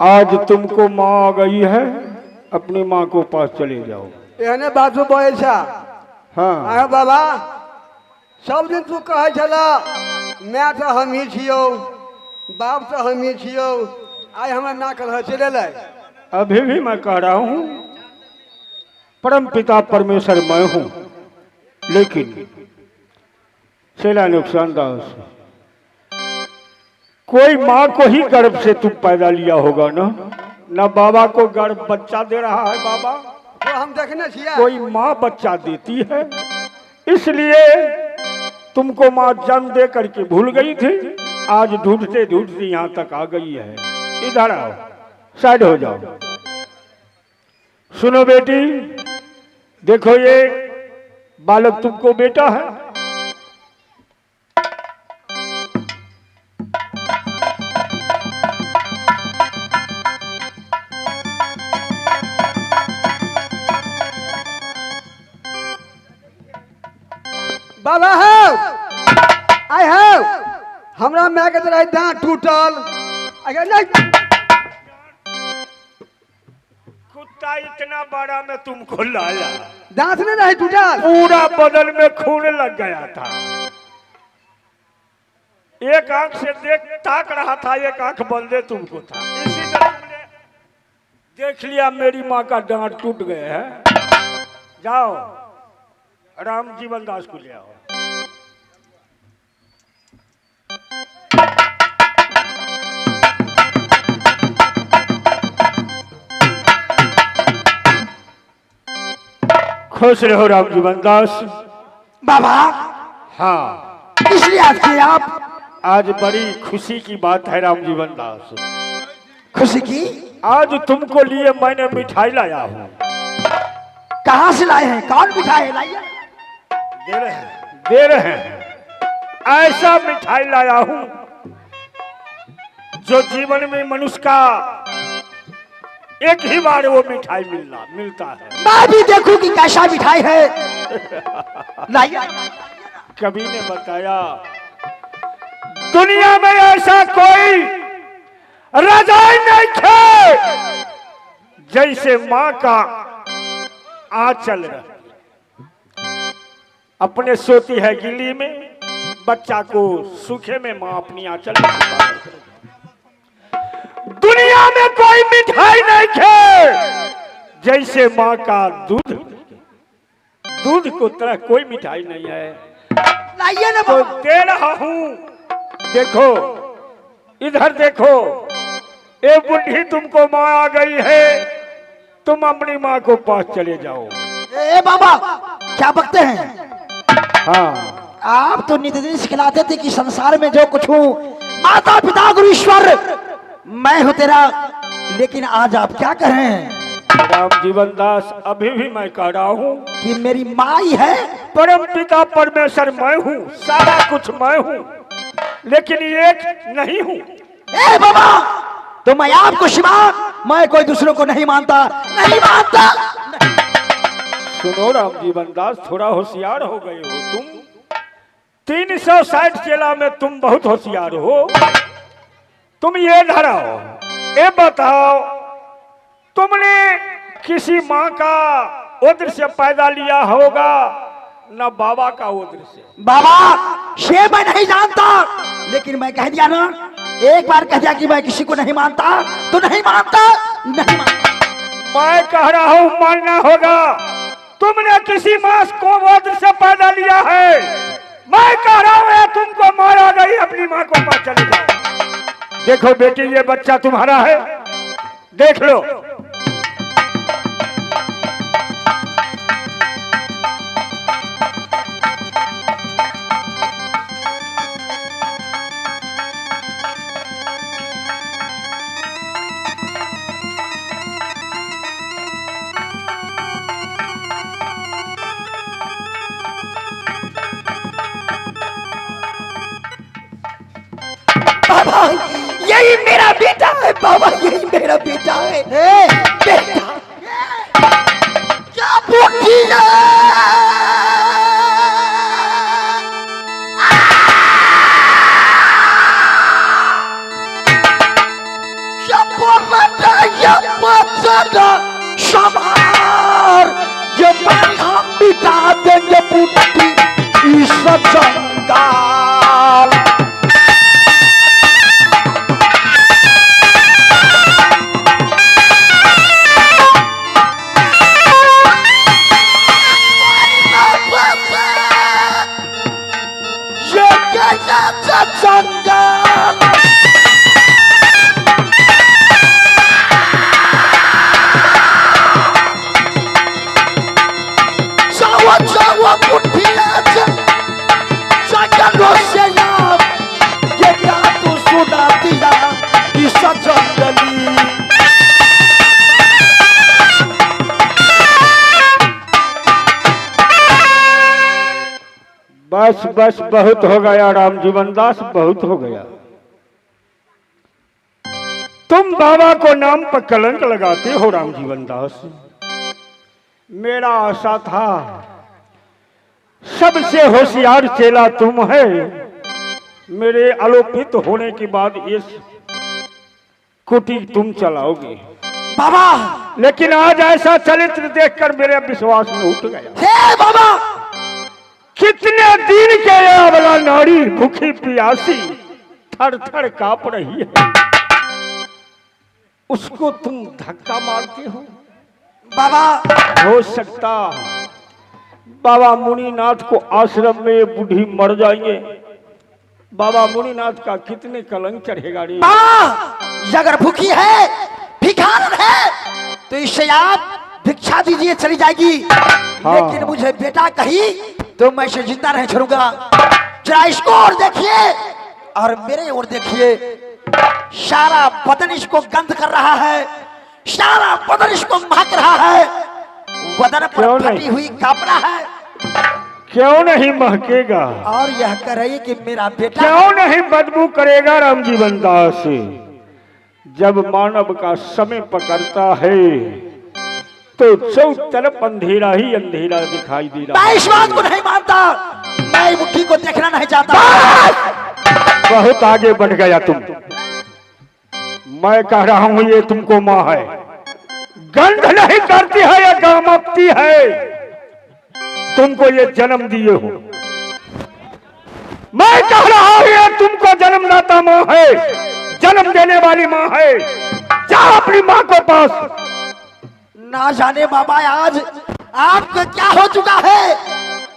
आज तुमको माँ आ गई है, अपनी माँ को पास चले जाओ। एहने बात बोले छा। हाँ आह बाबा सब दिन तू कहे छला मैं तो हम ही छियो, बाप तो हम ही छियो, आज हमारे ना कल चले लाए। अभी भी मैं कह रहा हूँ परम पिता परमेश्वर मैं हूँ, लेकिन चला नुकसान दास कोई माँ को ही गर्भ से तुम पैदा लिया होगा ना बाबा को गर्भ बच्चा दे रहा है बाबा, तो हम देखने छिया। कोई माँ बच्चा देती है, इसलिए तुमको माँ जन्म दे करके भूल गई थी, आज ढूंढते ढूंढते यहाँ तक आ गई है। इधर आओ, साइड हो जाओ। सुनो बेटी, देखो ये बालक तुमको बेटा है, बाबा है आई है हमरा मैं के तरह दांत टूटल। अगर नहीं कुत्ता इतना बड़ा मैं तुमको लाया, दांत नहीं रहे टूटल, पूरा बदन में खून लग गया था, एक आंख से ताक रहा था, एक आंख बंदे तुमको था, इसी तरह तुमने देख लिया मेरी माँ का दांत टूट गए हैं। जाओ राम जीवन दास को ले आओ। खुश रहो राम जीवन दास। बाबा हाँ इसलिए आज किए आप? आज बड़ी खुशी की बात है राम जीवन दास। खुशी की? आज तुमको लिए मैंने मिठाई लाया हूँ। कहाँ से लाए हैं? कौन मिठाई लाइए? दे रहे हैं। ऐसा मिठाई लाया हूँ जो जीवन में मनुष्य का एक ही बार वो मिठाई मिलता है। मैं भी देखूं कि कैसा मिठाई है। लाइए। कभी ने बताया दुनिया में ऐसा कोई रजाई नहीं थे जैसे माँ का आंचल रहे। अपने सोती है गिल्ली में, बच्चा को सूखे में माँ अपनी आंचल में छुपा कर। दुनिया में कोई मिठाई नहीं थे जैसे माँ का दूध को तरह कोई मिठाई नहीं है। लाइए ना तो दे रहा हूँ। देखो इधर देखो, ए बुढ़ी तुमको माँ आ गई है, तुम अपनी माँ को पास चले जाओ। ए बाबा क्या बकते हैं? हाँ आप तो नित्य सिखलाते थे कि संसार में जो कुछ हूँ माता पिता गुरु ईश्वर मैं हूँ तेरा, लेकिन आज आप क्या कर रहे हैं? राम जीवन दास अभी भी मैं कह रहा हूँ कि मेरी माँ ही है। परम पिता परमेश्वर मैं हूँ, सारा कुछ मैं हूँ, लेकिन एक नहीं हूँ। ए बाबा तो मैं आपको शिवा, मैं कोई दूसरों को नहीं मानता, नहीं मानता। सुनो राम जीवन दास, थोड़ा होशियार हो गए हो तुम। 360 चेला में तुम बहुत होशियार हो। तुम ये धराओ, ये बताओ तुमने किसी माँ का उद्र से पैदा लिया होगा न बाबा का उद्र से? बाबा शे मैं नहीं जानता, लेकिन मैं कह दिया ना, एक बार कह दिया कि मैं किसी को नहीं मानता तो नहीं मानता, नहीं मानता। मैं कह रहा हूँ मानना होगा। तुमने किसी माँ को उद्र से पैदा लिया है। मैं कह रहा हूँ तुमको मारा गई, अपनी माँ को पास चले जाओ। देखो बेटी ये बच्चा तुम्हारा है, देख लो। बाबा यही मेरा बेटा है, बाबा यही मेरा बेटा है। बेटा क्या बुद्धि सदा समार ये बारी हम मिटा देंगे बुद्धि इस जंगाल। ये कैसा जंगाल जावा बुद्धिया जंगलों से यार ये क्या तू सुना दिया इस जंगली। बस बस बहुत हो गया राम जीवन दास, बहुत हो गया। तुम बाबा को नाम पर कलंक लगाते हो राम जीवन दास। मेरा आशा था सबसे होशियार चेला तुम है। मेरे आलोकित होने के बाद इस कुटी तुम चलाओगे बाबा, लेकिन आज ऐसा चरित्र देखकर मेरे विश्वास में उठ गया। हे बाबा, कितने दिन के ये वाला नारी भूखी प्यासी थर थर कांप रही है, उसको तुम धक्का मारते हो। बाबा, हो सकता बाबा मुनिनाथ को आश्रम में बूढ़ी मर जाएंगे। बाबा मुनिनाथ का कितने कलंक चढ़ेगा रे। बाबा, अगर भूखी है, भिखारन है, तो इससे आप भिक्षा दीजिए, चली जाएगी। हाँ। लेकिन मुझे बेटा कही तो मैं इसे जिंदा नहीं छोड़ूंगा। जरा इसको और देखिए और मेरे ओर देखिए, सारा बदन इसको गंध कर रहा है, सारा बदन इसको महक रहा है, बदन पर फटी हुई कापरा है। क्यों नहीं महकेगा? और यह कह रही कि मेरा बेटा क्यों नहीं बदबू करेगा राम जीवन दास? जब मानव का समय पकड़ता है तो चौथ तरफ अंधेरा ही अंधेरा दिखाई दे रहा है। मैं इस बात को नहीं मानता, मैं मुट्ठी को देखना नहीं चाहता। बहुत आगे बढ़ गया तुम। मैं कह रहा हूं ये तुमको माँ है, गंध नहीं करती है या गामकती है। तुमको ये जन्म दिए हो। मैं कह रहा हूं ये तुमको जन्मदाता माँ है, जन्म देने वाली माँ है। जाओ अपनी माँ को पास। ना जाने बाबा आज आपको क्या हो चुका है,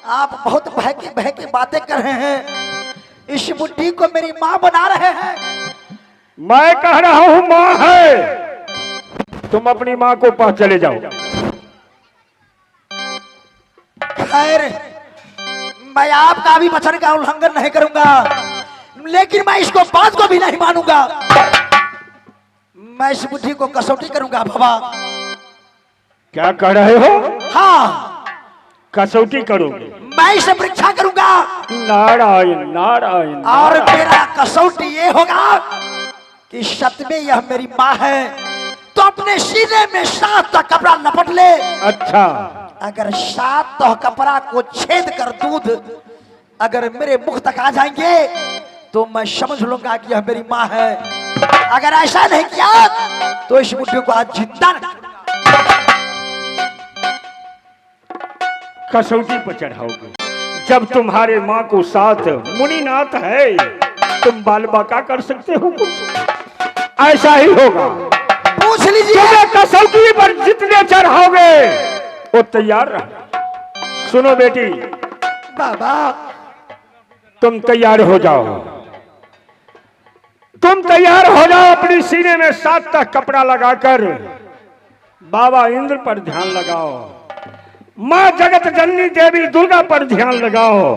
आप बहुत बहके बहके बातें कर रहे हैं, इस मुट्ठी को मेरी माँ बना रहे हैं। मैं कह रहा हूं माँ है, तुम अपनी माँ को पास चले जाओ। खैर, मैं आपका भी वचन का उल्लंघन नहीं करूंगा, लेकिन मैं इसको बात को भी नहीं मानूंगा। मैं इस बुद्धि को कसौटी करूंगा बाबा। क्या कह रहे हो? हाँ, कसौटी करोगे? मैं इसे परीक्षा करूंगा। नारायण नारायण। और मेरा कसौटी ये होगा कि सच में यह मेरी माँ है तो अपने सीने में 7 तो कपड़ा लपट ले। अच्छा, अगर 7 तो कपड़ा को छेद कर दूध अगर मेरे मुख तक आ जाएंगे तो मैं समझ लूंगा कि यह मेरी माँ है। अगर ऐसा नहीं किया तो इस बुद्धि को आज जिंदा कसौटी पर चढ़ाओगे। जब तुम्हारे माँ को साथ मुनिनाथ है, तुम बाल बाका कर सकते हो कुछ? ऐसा ही होगा। पूछ लीजिए। तुम्हें कसौटी पर जितने चढ़ाओगे वो तैयार रहो। सुनो बेटी, बाबा तुम तैयार हो जाओ। तुम तैयार हो जाओ, अपनी सीने में 7 तक कपड़ा लगाकर बाबा इंद्र पर ध्यान लगाओ, माँ जगत जननी देवी दुर्गा पर ध्यान लगाओ,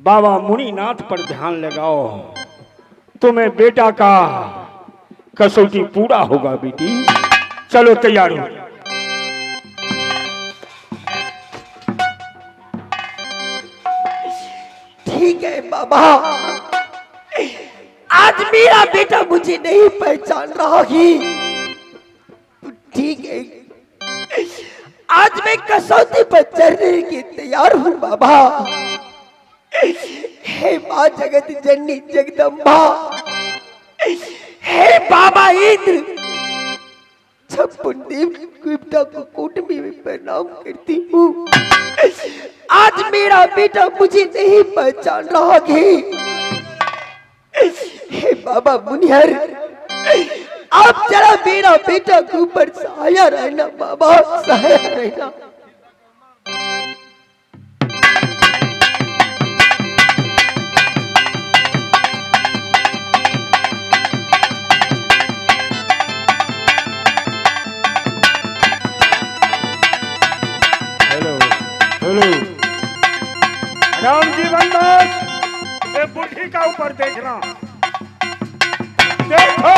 बाबा मुनिनाथ पर ध्यान लगाओ। तुम्हें बेटा का कसौटी पूरा होगा बेटी। चलो तैयार हो। ठीक है बाबा, आज मेरा बेटा मुझे नहीं पहचान रहा ही तो ठीक है, आज मैं कसौटी पर चढ़ने के तैयार हूँ बाबा। हे माँ जगत जननी जगदम्बा, हे बाबा इंद्र, सब पुण्यदेव गुप्ता को कोटमी में प्रणाम करती हूँ। आज मेरा बेटा मुझे नहीं पहचान रहा है। हे बाबा मुनिहर, आप जरा मेरा बेटा के ऊपर सहाया रहना बाबा, सहाया रहना। राम जीवन दास, ये बुढ़ी का ऊपर देखना, देखो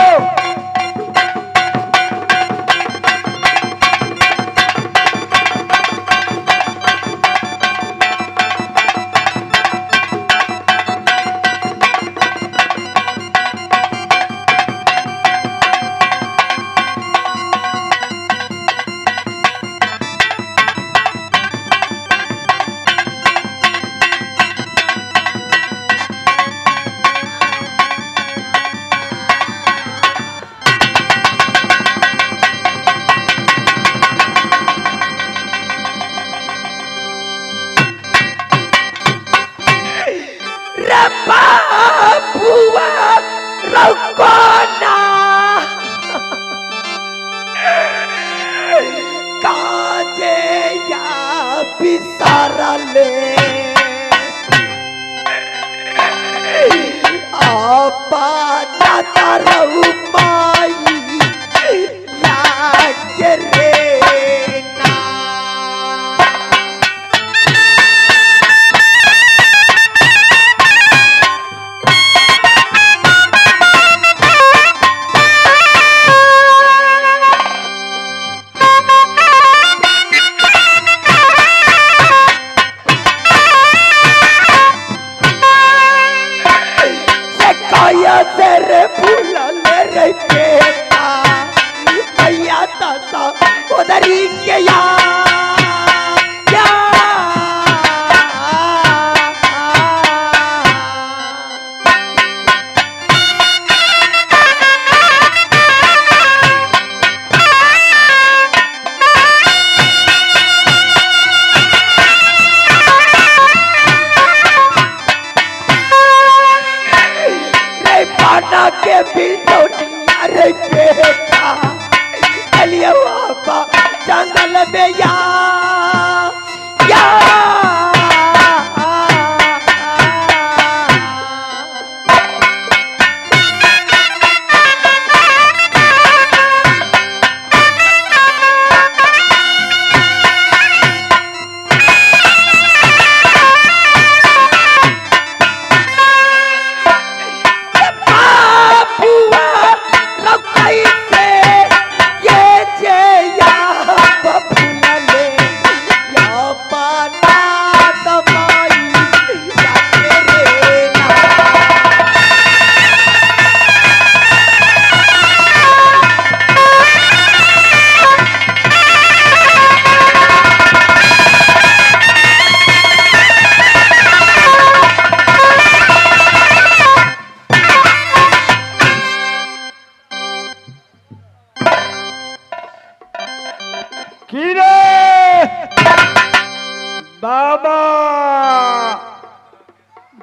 बाबा,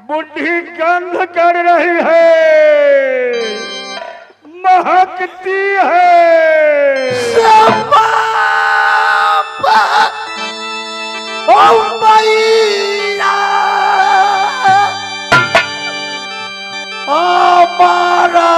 बुढ़ी गंध कर रही है, महकती है। ओ मैया, हमारा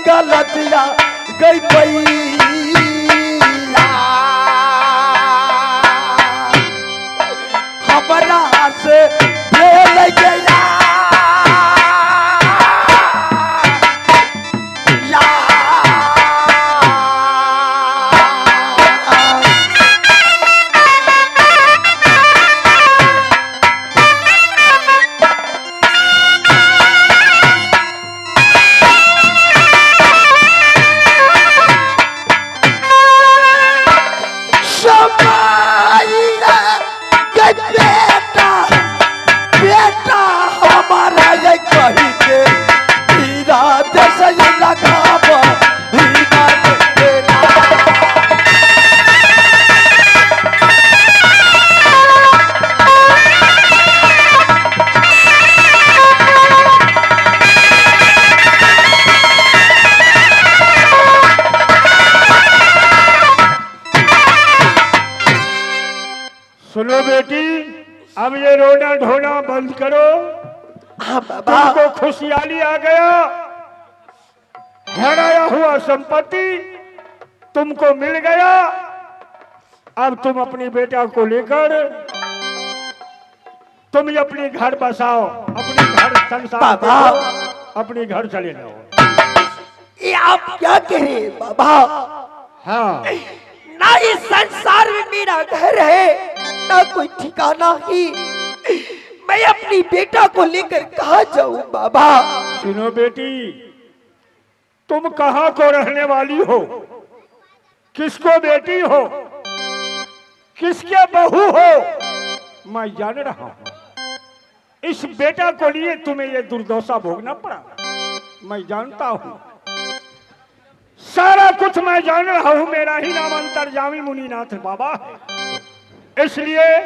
गलतिया गई पैया हमरा से भेल गया बेटा हमारा ये कही के इरादे से लगाव सुनो बेटी, अब ये रोना ढोना बंद करो। हाँ बाबा। तुमको खुशहाली आ गया, हराया हुआ संपत्ति तुमको मिल गया। अब तुम अपनी बेटा को लेकर तुम ये अपने घर बसाओ, अपने घर संसार बाबा। देखो, अपने घर चले जाओ। ये आप क्या कह रहे हैं बाबा? हाँ, ना इस संसार में मेरा घर है ना कोई ठिकाना ही। मैं अपनी बेटा को लेकर कहाँ जाऊं बाबा? सुनो बेटी, तुम कहाँ को रहने वाली हो, किसको बेटी हो, किसके बहू हो, मैं जान रहा हूं। इस बेटा को लिए तुम्हें ये दुर्दशा भोगना पड़ा, मैं जानता हूं। सारा कुछ मैं जान रहा हूं। मेरा ही नाम अंतर्यामी मुनिनाथ बाबा है। इसलिए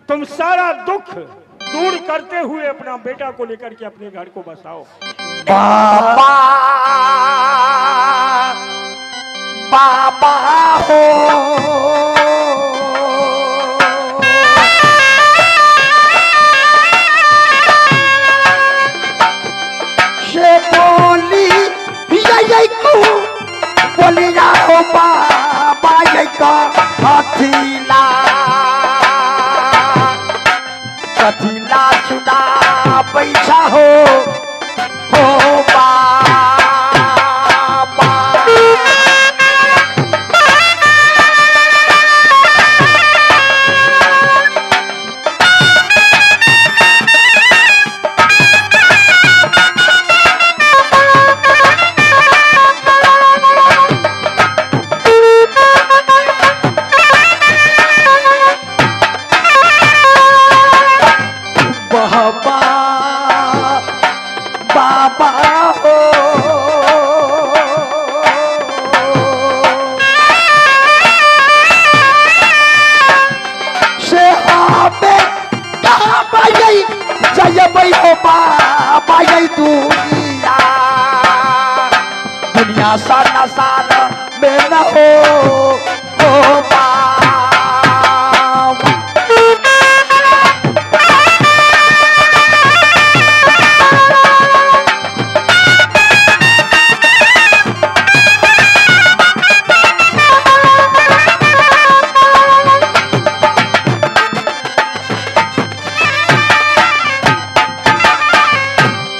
तुम सारा दुख दूर करते हुए अपना बेटा को लेकर के अपने घर को बसाओ। बाबा बाबा हो से बोली यही को बोली जाओ बाबा यही का हथीला कथीला सुना पैसा हो बाबा। बाबा बाबा हो से हमें कहाँ पाई जय भाई हो बाबा यही दुनिया दुनिया सारा सारा में न हो